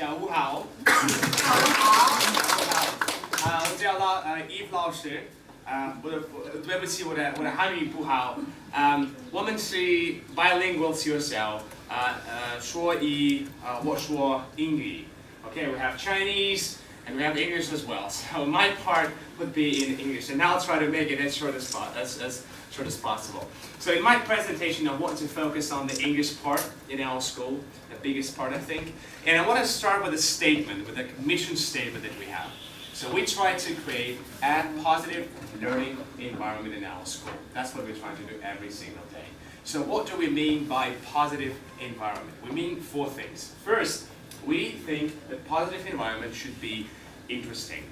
下午好。我叫Eve 老师。对不起，我的汉语不好。我们是 bilingual 学校。我说英语。Okay, we have Chinese and we have English as well. So my part would be in English, and I'll try to make it as short as possible. So in my presentation, I want to focus on the English part in our school, the biggest part, I think. And I want to start with a statement, with a mission statement that we have. So we try to create a positive learning environment in our school. That's what we're trying to do every single day. So what do we mean by positive environment? We mean 4 things. First, we think the positive environment should be interesting.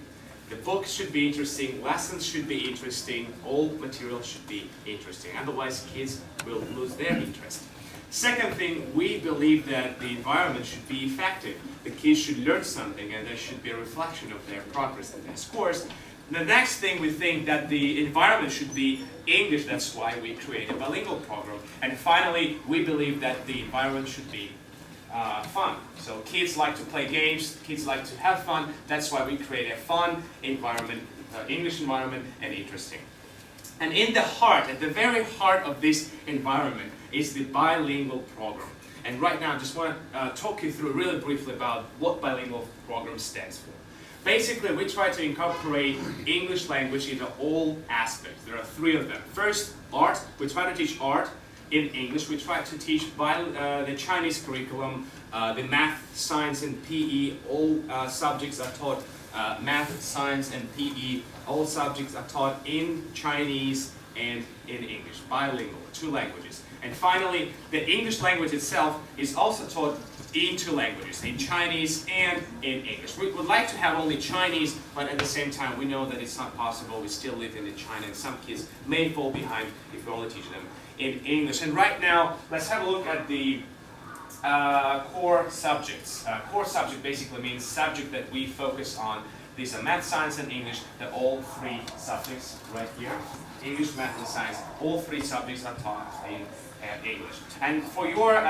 The books should be interesting, lessons should be interesting, all material should be interesting. Otherwise, kids will lose their interest. Second thing, we believe that the environment should be effective. The kids should learn something, and there should be a reflection of their progress in their scores. The next thing, we think that the environment should be English. That's why we create a bilingual program. And finally, we believe that the environment should be fun. So kids like to play games, kids like to have fun. That's why we create a fun environment, English environment, and interesting. And in the heart, at the very heart of this environment, is the bilingual program. And right now, I just want to talk you through really briefly about what bilingual program stands for. Basically, we try to incorporate English language into all aspects. There are 3 of them. First, art. We try to teach art in English. We try to teach the Chinese curriculum, the math, science, and PE. All subjects are taught, math, science, and PE. All subjects are taught in Chinese and in English, bilingual, 2 languages. And finally, the English language itself is also taught in 2 languages, in Chinese and in English. We would like to have only Chinese, but at the same time, we know that it's not possible. We still live in China, and some kids may fall behind if we only teach them in English. And right now, let's have a look at the core subjects. Core subject basically means subject that we focus on. These are math, science, and English. They're all 3 subjects right here. English, math, and science. All 3 subjects are taught in English. And for your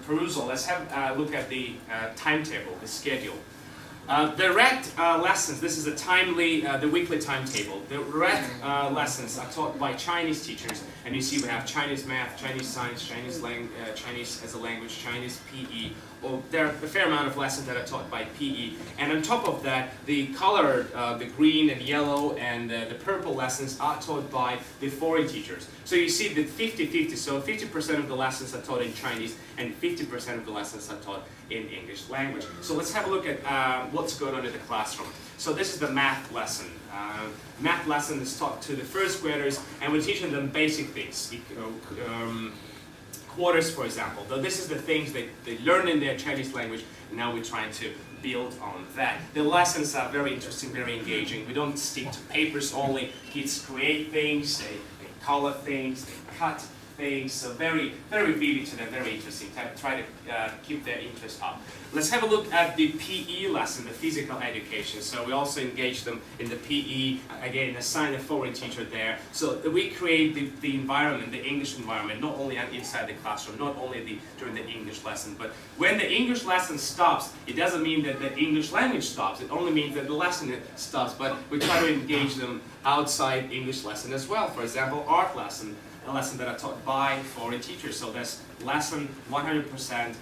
perusal, let's have a look at the timetable, the schedule. The red lessons, this is the weekly timetable. The red lessons are taught by Chinese teachers, and you see we have Chinese math, Chinese science, Chinese as a language, Chinese PE. Well, there are a fair amount of lessons that are taught by PE. And on top of that, the colored, the green and yellow and the purple lessons are taught by the foreign teachers. So you see the 50-50, so 50% of the lessons are taught in Chinese and 50% of the lessons are taught in English language. So let's have a look at what's going on in the classroom. So this is the math lesson. Math lesson is taught to the first graders, and we're teaching them basic things. Quarters, for example. Though this is the things they learn in their Chinese language, and now we're trying to build on that. The lessons are very interesting, very engaging. We don't stick to papers only. Kids create things, they color things, they cut things, so very, very vivid to them, very interesting. Try to keep their interest up. Let's have a look at the PE lesson, the physical education. So we also engage them in the PE, again, assign a foreign teacher there. So we create the environment, the English environment, not only inside the classroom, not only during the English lesson, but when the English lesson stops, it doesn't mean that the English language stops. It only means that the lesson stops, but we try to engage them outside English lesson as well. For example, art lesson. A lesson that are taught by foreign teachers. So that's lesson 100%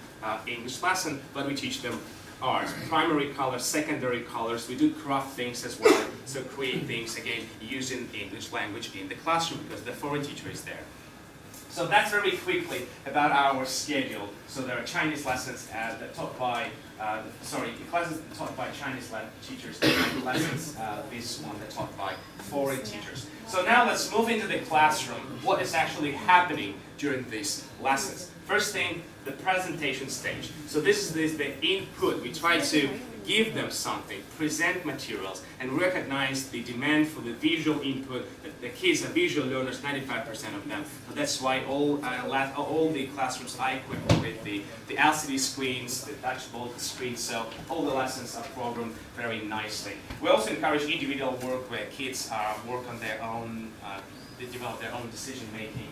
English lesson, but we teach them art. Primary colors, secondary colors. We do craft things as well. So create things, again, using English language in the classroom because the foreign teacher is there. So that's very quickly about our schedule. So there are Chinese lessons that taught by, classes taught by Chinese teachers, and lessons, this one that taught by foreign teachers. So now let's move into the classroom. What is actually happening during these lessons? First thing, the presentation stage. So this is the input. We try to give them something, present materials, and recognize the demand for the visual input. The kids are visual learners, 95% of them. So that's why all the classrooms are equipped with the LCD screens, the touchable screens, so all the lessons are programmed very nicely. We also encourage individual work where kids work on their own, they develop their own decision-making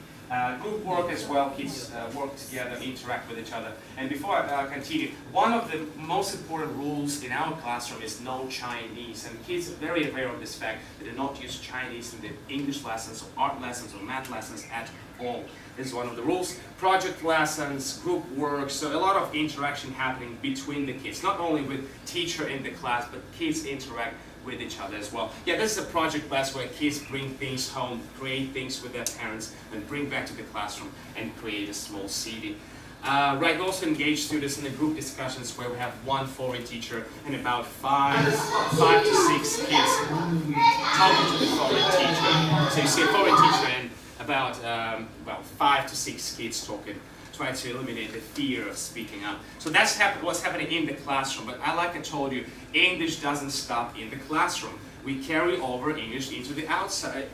Group work as well, kids work together, interact with each other. And before I continue, one of the most important rules in our classroom is no Chinese. And kids are very aware of this fact. They do not use Chinese in the English lessons or art lessons or math lessons at all. This is one of the rules. Project lessons, group work, so a lot of interaction happening between the kids. Not only with teacher in the class, but kids interact with each other as well. Yeah, this is a project class where kids bring things home, create things with their parents, and bring back to the classroom and create a small CD. Right, we also engage students in the group discussions where we have one foreign teacher and about five to six kids talking to the foreign teacher. So you see a foreign teacher and about 5 to 6 kids talking, try to eliminate the fear of speaking up. So that's what's happening in the classroom. But like I told you, English doesn't stop in the classroom. We carry over English into the outside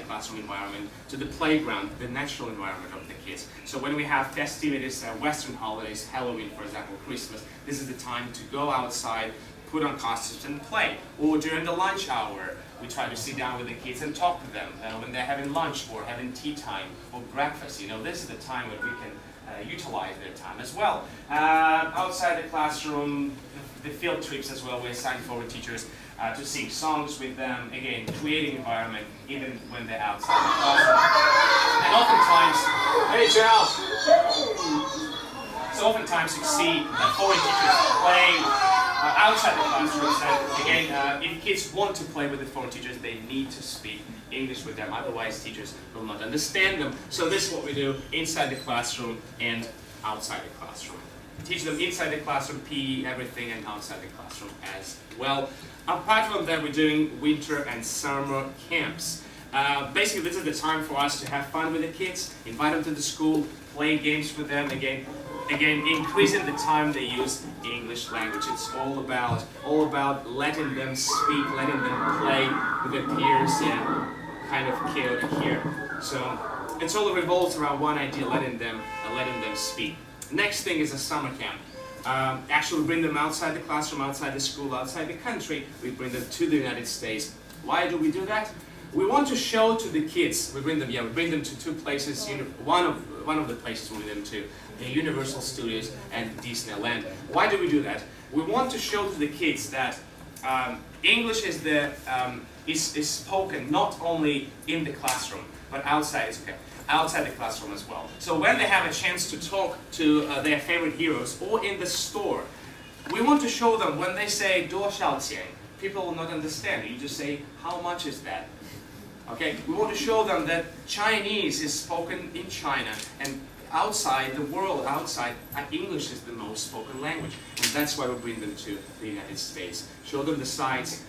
classroom environment, to the playground, the natural environment of the kids. So when we have festivities, Western holidays, Halloween, for example, Christmas, this is the time to go outside, put on costumes and play. Or during the lunch hour, we try to sit down with the kids and talk to them when they're having lunch or having tea time or breakfast. You know, this is the time when we can utilize their time as well. Outside the classroom, the field trips as well, we assign foreign teachers to sing songs with them, again, creating environment even when they're outside the classroom. And oftentimes, hey Charles! So oftentimes you see foreign teachers playing outside the classrooms, and again, if kids want to play with the foreign teachers, they need to speak English with them, otherwise teachers will not understand them. So this is what we do inside the classroom and outside the classroom. Teach them inside the classroom, PE, everything, and outside the classroom as well. Apart from that, we're doing winter and summer camps. Basically, this is the time for us to have fun with the kids, invite them to the school, play games with them, again, increasing the time they use English language. It's all about letting them speak, letting them play with their peers, yeah, kind of chaotic here. So it's all revolves around one idea, letting them speak. Next thing is a summer camp. Actually, we bring them outside the classroom, outside the school, outside the country. We bring them to the United States. Why do we do that? We want to show to the kids. We bring them to two places. One of the places we bring them to, the Universal Studios and Disneyland. Why do we do that? We want to show to the kids that English is spoken not only in the classroom, but outside. It's okay. Outside the classroom as well. So when they have a chance to talk to their favorite heroes or in the store, we want to show them when they say 多少钱, people will not understand. You just say, how much is that? Okay, we want to show them that Chinese is spoken in China, and outside the world, English is the most spoken language. And that's why we bring them to the United States. Show them the sights,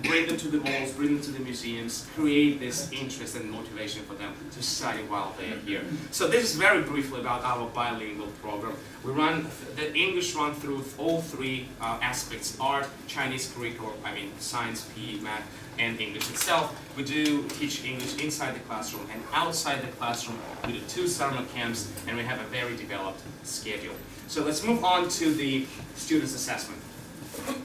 bring them to the malls, bring them to the museums, create this interest and motivation for them to study while they are here. So this is very briefly about our bilingual program. We run, the English run through all three aspects: art, Chinese curriculum, science, PE, math, and English itself. We do teach English inside the classroom, and outside the classroom we do 2 summer camps, and we have a very developed schedule. So let's move on to the students' assessment.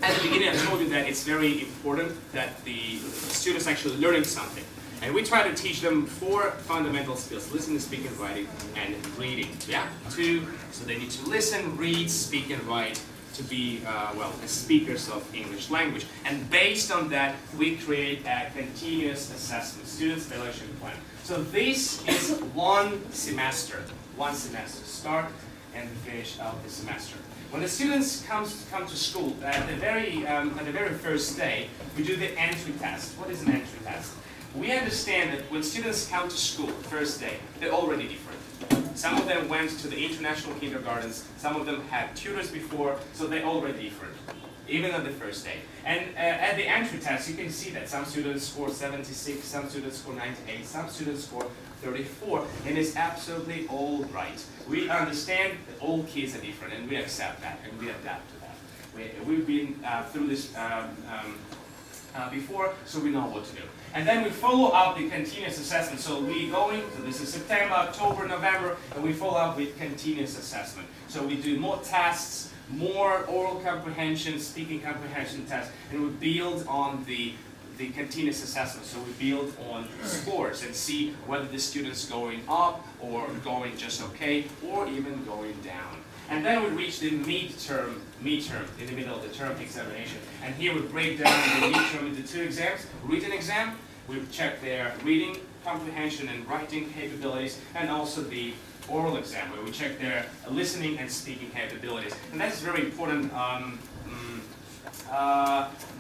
At the beginning I told you that it's very important that the students actually learning something. And we try to teach them 4 fundamental skills: listening, speaking, writing, and reading. Yeah? 2, so they need to listen, read, speak, and write to be, as speakers of English language. And based on that, we create a continuous assessment, students' evaluation plan. So this is one semester, start and finish out the semester. When the students come to school, at the very first day, we do the entry test. What is an entry test? We understand that when students come to school, first day, they're already different. Some of them went to the international kindergartens, some of them had tutors before, so they're already different, even on the first day. And at the entry test, you can see that some students score 76, some students score 98, some students score 34, and it's absolutely all right. We understand that all kids are different, and we accept that, and we adapt to that. We've been through this before, so we know what to do. And then we follow up the continuous assessment. So we go into, this is September, October, November, and we follow up with continuous assessment. So we do more tests, more oral comprehension, speaking comprehension tests, and we build on the the continuous assessment. So we build on scores and see whether the student's going up or going just okay or even going down. And then we reach the midterm in the middle of the term examination. And here we break down the midterm into two exams. Written exam, we check their reading, comprehension, and writing capabilities, and also the oral exam, where we check their listening and speaking capabilities. And that's very important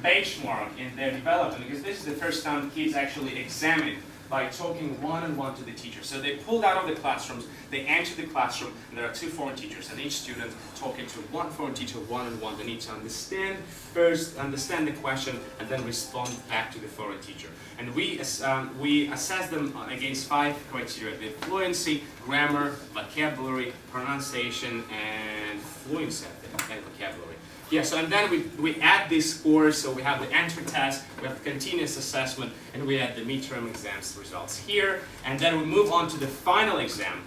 benchmark in their development, because this is the first time kids actually examine by talking one-on-one to the teacher. So they pulled out of the classrooms, they enter the classroom, and there are two foreign teachers, and each student talking to one foreign teacher one-on-one. They need to understand the question, and then respond back to the foreign teacher. And we assess them against 5 criteria: the fluency, grammar, vocabulary, pronunciation, and fluency and vocabulary. Yes, and then we add these scores, so we have the entry test, we have continuous assessment, and we add the midterm exams results here, and then we move on to the final exam.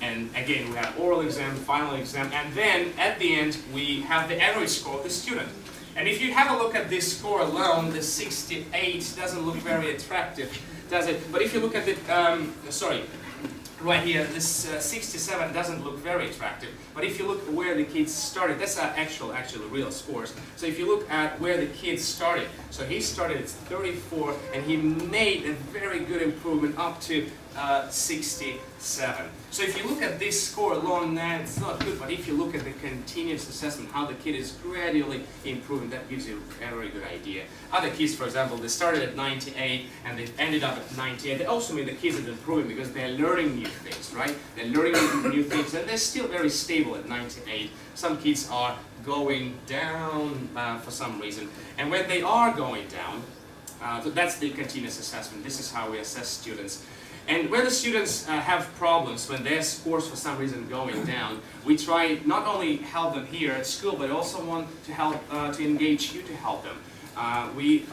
And again, we have oral exam, final exam, and then at the end, we have the average score of the student. And if you have a look at this score alone, the 68 doesn't look very attractive, does it? But if you look at the, right here, this 67 doesn't look very attractive. But if you look at where the kids started, that's actually real scores. So if you look at where the kids started, so he started at 34, and he made a very good improvement up to 67. So if you look at this score alone, it's not good, but if you look at the continuous assessment, how the kid is gradually improving, that gives you a very good idea. Other kids, for example, they started at 98 and they ended up at 98. They also mean the kids are improving because they're learning new things, right? They're learning new things, and they're still very stable at 98. Some kids are going down for some reason, and when they are going down, so that's the continuous assessment. This is how we assess students. And when the students have problems, when their scores for some reason going down, we try not only help them here at school, but also want to help to engage you to help them. We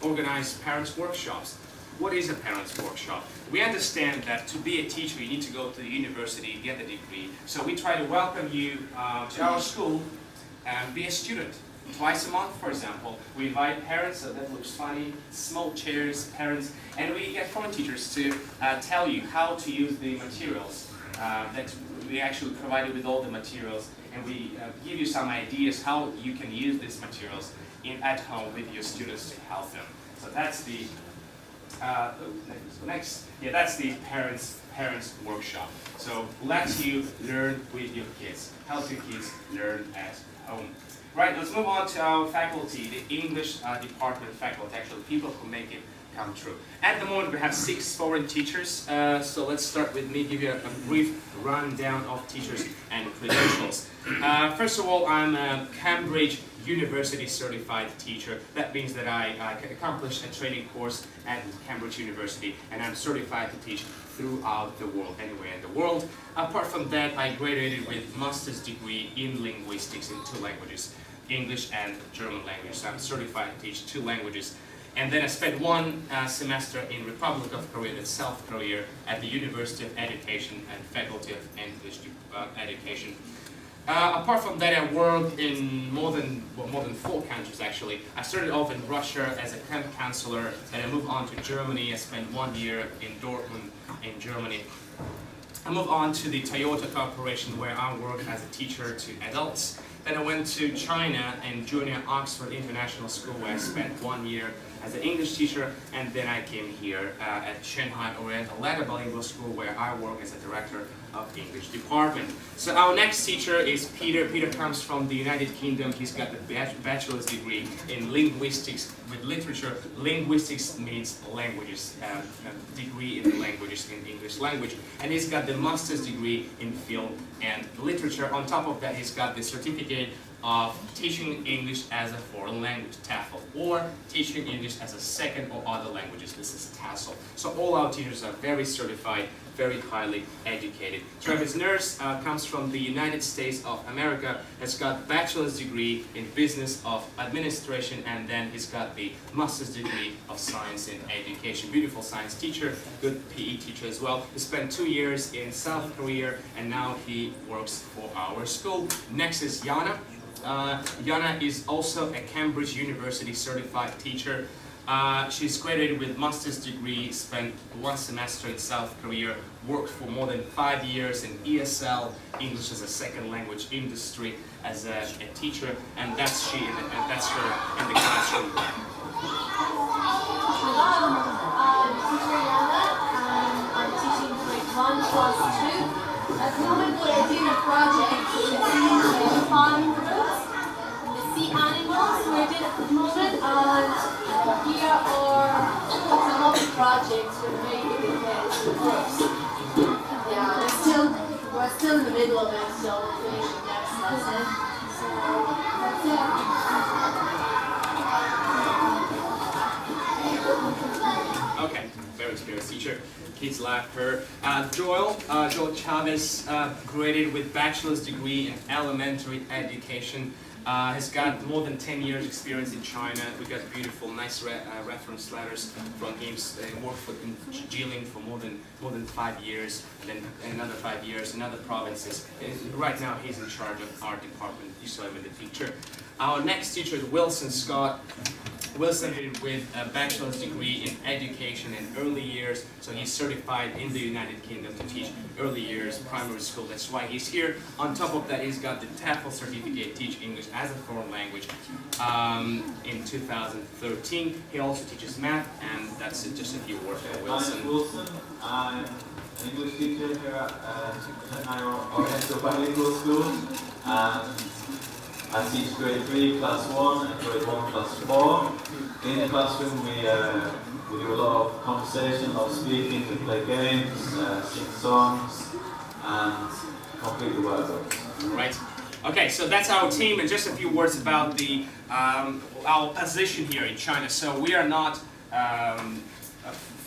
organize parents' workshops. What is a parents' workshop? We understand that to be a teacher, you need to go to the university, get a degree. So we try to welcome you to our school and be a student. Twice a month, for example, we invite parents, so that looks funny, small chairs, parents, and we get foreign teachers to tell you how to use the materials. That we actually provide you with all the materials, and we give you some ideas how you can use these materials at home with your students to help them. So that's the that's the parents workshop. So let you learn with your kids, help your kids learn at home. Right, let's move on to our faculty, the English department faculty, actually people who make it come true. At the moment we have 6 foreign teachers, so let's start with me, give you a brief rundown of teachers and credentials. First of all, I'm a Cambridge University certified teacher. That means that I accomplished a training course at Cambridge University, and I'm certified to teach throughout the world, anywhere in the world. Apart from that, I graduated with master's degree in linguistics in 2 languages, English and German language. So I'm certified to teach 2 languages. And then I spent 1 semester in Republic of Korea, that's South Korea, at the University of Education and Faculty of English Education. Apart from that, I worked in more than 4 countries actually. I started off in Russia as a camp counselor, and I moved on to Germany. I spent 1 year in Dortmund in Germany. I moved on to the Toyota Corporation, where I worked as a teacher to adults. Then I went to China and Junior Oxford International School, where I spent 1 year as an English teacher, and then I came here at Shanghai Oriental Bilingual School, where I work as a director of the English department. So our next teacher is Peter. Peter comes from the United Kingdom. He's got the bachelor's degree in linguistics with literature. Linguistics means languages, degree in languages, in English language. And he's got the master's degree in film and literature. On top of that, he's got the certificate of teaching English as a foreign language, TEFL, or teaching English as a second or other languages. This is TESOL. So all our teachers are very certified, very highly educated. Travis Nurse comes from the United States of America, has got bachelor's degree in business of administration, and then he's got the master's degree of science in education. Beautiful science teacher, good PE teacher as well. He spent 2 years in South Korea, and now he works for our school. Next is Yana. Yana is also a Cambridge University certified teacher. She's graduated with master's degree, spent 1 semester in South Korea, worked for more than 5 years in ESL, English as a second language industry, as a teacher, and that's her in the classroom. I'm teaching grade 1+2. At the moment we're doing a project in farm groups. The sea animals we're doing at the moment, and here are some of the projects we're making with the groups. Yeah, we're still in the middle of it, so we're doing the next lesson. So that's it. Okay, very experienced teacher. Kids like her. Joel Chavez, graduated with bachelor's degree in elementary education. Has got more than 10 years experience in China. We got beautiful, nice reference letters from him. Worked in Jilin for more than 5 years, and then another 5 years in other provinces. And right now, he's in charge of our department. You saw him in the picture. Our next teacher is Wilson Scott. Wilson with a bachelor's degree in education and early years, so he's certified in the United Kingdom to teach early years primary school. That's why he's here. On top of that, he's got the TEFL certificate, Teach English as a Foreign Language, in 2013. He also teaches math, and that's just a few words for Wilson. I'm Wilson. I'm an English teacher here at Shanghai Oriental Bilingual School. I teach grade 3, class 1, and grade 1, class 4. In the classroom, we do a lot of conversation, a lot of speaking, we play games, sing songs, and complete the workbooks. Right. Okay, so that's our team, and just a few words about the our position here in China. So we are not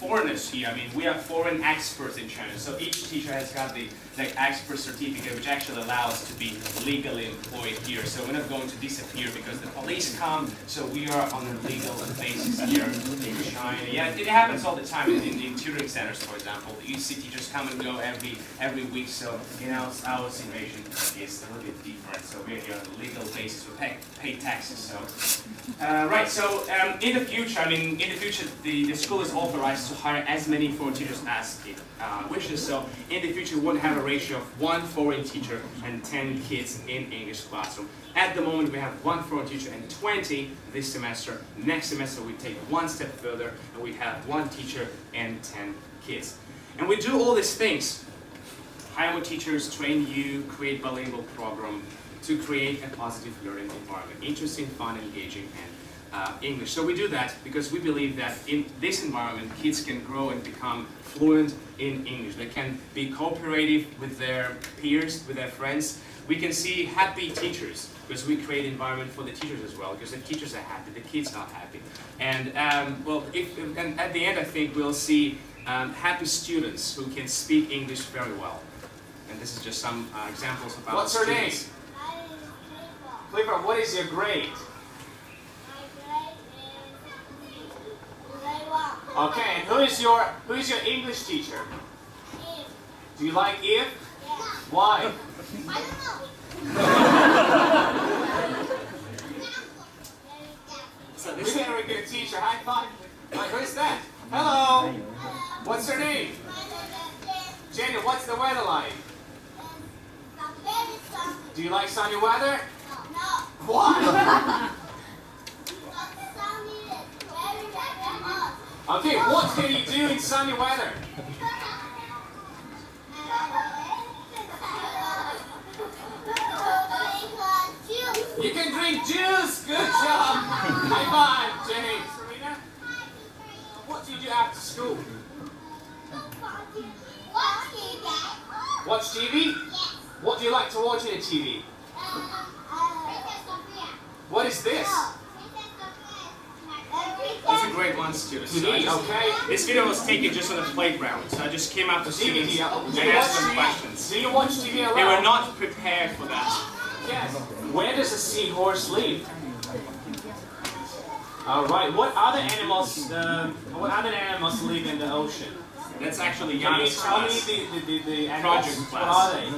foreigners here. I mean, we are foreign experts in China. So each teacher has got the expert certificate, which actually allows us to be legally employed here. So we're not going to disappear because the police come. So we are on a legal basis here in China. Yeah, it happens all the time in tutoring centers, for example. You see teachers come and go every week. So our situation is a little bit different. So we're here on a legal basis. We pay taxes. So right. So in the future, the school is authorized to hire as many foreign teachers as it wishes. So in the future, we want to have a ratio of 1 foreign teacher and 10 kids in English classroom. At the moment, we have 1 foreign teacher and 20 this semester. Next semester, we take 1 step further, and we have 1 teacher and 10 kids. And we do all these things. Hire more teachers, train you, create bilingual program to create a positive learning environment. Interesting, fun, engaging, and English. So we do that because we believe that in this environment, kids can grow and become fluent in English. They can be cooperative with their peers, with their friends. We can see happy teachers because we create environment for the teachers as well. Because the teachers are happy, the kids are happy. And and at the end, I think we'll see happy students who can speak English very well. And this is just some examples of our What's her name? students. Clifford, what is your grade? Okay, and who is your English teacher? Do you like Eve? Why? I don't know. So You're this a very good teacher. High five. Like, who's that? Hello. What's her name? Jenny, what's the weather like? Do you like sunny weather? Why? Okay, what can you do in sunny weather? You can drink juice! Good job! High five, Jenny. Serena? What do you do after school? Watch TV? What do you like to watch in a TV? What is this? It's a grade 1 student. So TV, okay. This video was taken just on the playground, so I just came up to students and asked them questions. Do you watch TV around? They were not prepared for that. Yes. Where does a seahorse live? All right. What other animals live in the ocean? That's actually Can you Yanni's tell me class. the animals? Project What class. are they?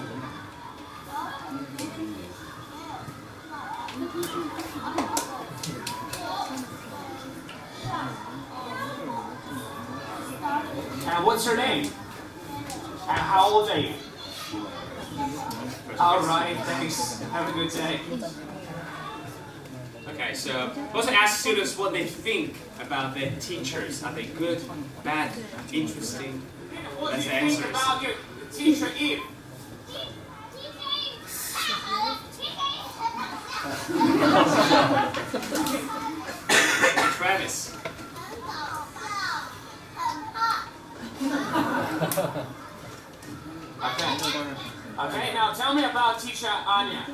And what's your name? And how old are you? All right, thanks. Have a good day. Okay, so also ask students what they think about their teachers. Are they good, bad, interesting? What do That's you the think answers. about your teacher Eve? Travis. Okay, now tell me about teacher Anya.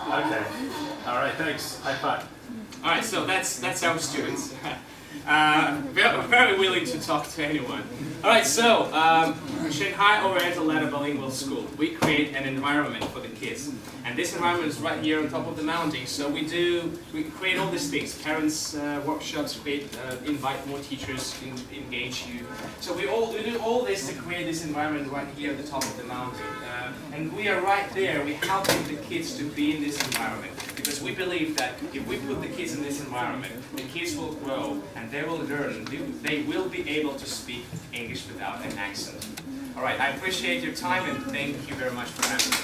Okay. All right. Thanks. High five. All right, so that's our students. Very willing to talk to anyone. All right, so Shanghai Oriental Ladder Bilingual School. We create an environment for the kids, and this environment is right here on top of the mountain. So we create all these things: parents workshops, invite more teachers, engage you. So we do all this to create this environment right here at the top of the mountain, and we are right there. We're helping the kids to be in this environment because we believe that if we put the kids in this environment, the kids will grow and they will learn. They will be able to speak English without an accent. All right, I appreciate your time and thank you very much for having me.